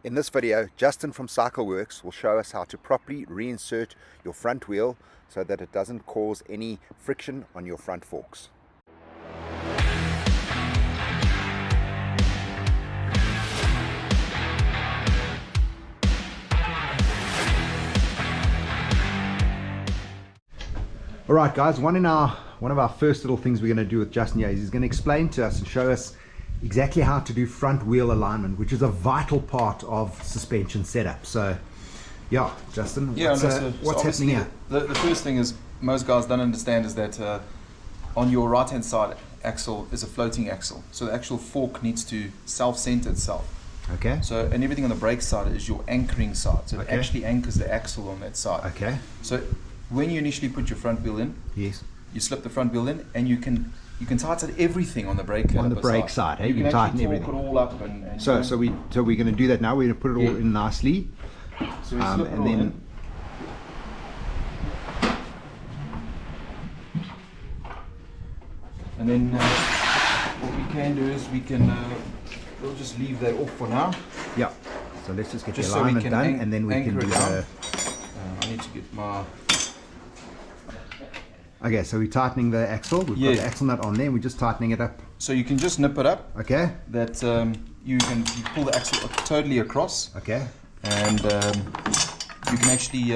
In this video, Justin from Cycleworx will show us how to properly reinsert your front wheel so that it doesn't cause any friction on your front forks. Alright guys, one of our first little things we're going to do with Justin here is he's going to explain to us and show us exactly how to do front wheel alignment, which is a vital part of suspension setup. So yeah, Justin, what's happening here? The first thing is most guys don't understand is that on your right hand side axle is a floating axle, so the actual fork needs to self-center itself. Okay. So, and everything on the brake side is your anchoring side, so it actually anchors the axle on that side. Okay. So when you initially put your front wheel in, yes, you slip the front wheel in, and you can tighten everything on the brake. On the brake side, hey? You can tighten everything. It all up and so we're going to do that now. We're going to put it all in nicely, so and then in. And then what we can do is we'll just leave that off for now. Yeah. So let's just get the alignment done, and then we can do the. I need to get my. Okay, so we're tightening the axle. We've got the axle nut on there. We're just tightening it up. So you can just nip it up. Okay. That you pull the axle totally across. Okay. And you can actually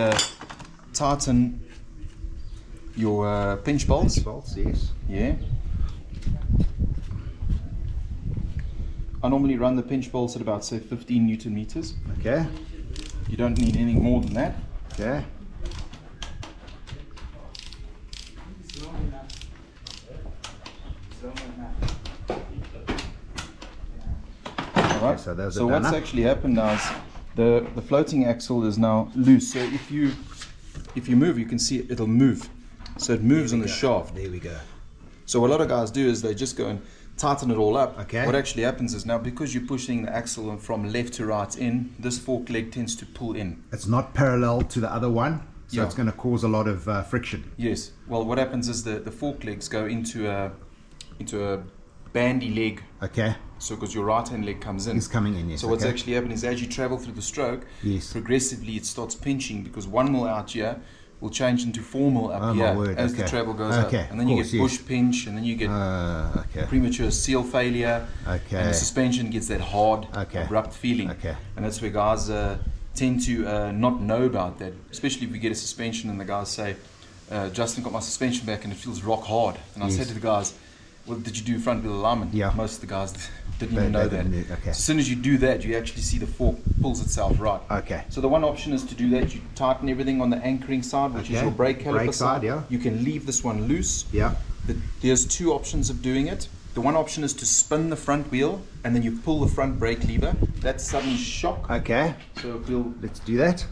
tighten your pinch bolts. Pinch bolts, yes. Yeah. I normally run the pinch bolts at about, say, 15 Newton meters. Okay. You don't need any more than that. Okay. Alright, okay, so what's actually happened now is the floating axle is now loose. So if you move, you can see it'll move. So it moves on the shaft. There we go. So what a lot of guys do is they just go and tighten it all up. Okay. What actually happens is now, because you're pushing the axle from left to right in, this fork leg tends to pull in. It's not parallel to the other one, so it's going to cause a lot of friction. Yes. Well, what happens is the fork legs go into a bandy leg. Okay. So because your right hand leg comes in. It's coming in, yes. So what's actually happening is as you travel through the stroke, yes, progressively it starts pinching, because 1 mil out here will change into 4 mil up here as the travel goes up. And then you get bush pinch, and then you get premature seal failure, and the suspension gets that hard, abrupt feeling. And that's where guys tend to not know about that, especially if we get a suspension and the guys say, Justin, got my suspension back and it feels rock hard. And I said to the guys, well, did you do front wheel alignment? Yeah. Most of the guys didn't even know that. So as soon as you do that, you actually see the fork pulls itself right. Okay. So the one option is to do that. You tighten everything on the anchoring side, which is your brake caliper side. Yeah. You can leave this one loose. Yeah. There's two options of doing it. The one option is to spin the front wheel, and then you pull the front brake lever. That's sudden shock. Okay. So let's do that.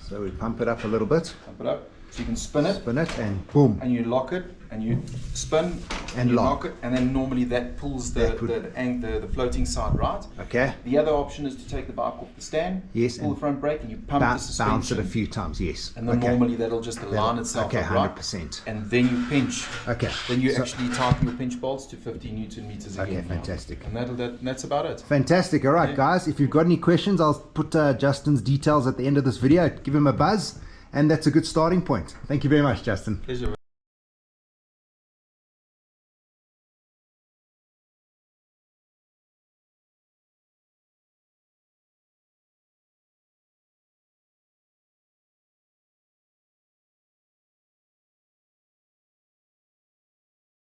So we pump it up a little bit. Pump it up. So you can spin it. Spin it and boom. And you lock it, and you spin and lock it, and then normally that pulls the floating side right. Okay. The other option is to take the bike off the stand, yes, pull the front brake, and you pump the suspension. Bounce it a few times, yes. And then normally that'll just align itself up, 100%. And then you pinch. Okay. Then you actually tighten your pinch bolts to 50 Newton meters again. Okay, fantastic. And that's about it. Fantastic. All right, guys, if you've got any questions, I'll put Justin's details at the end of this video. Give him a buzz. And that's a good starting point. Thank you very much, Justin. Pleasure.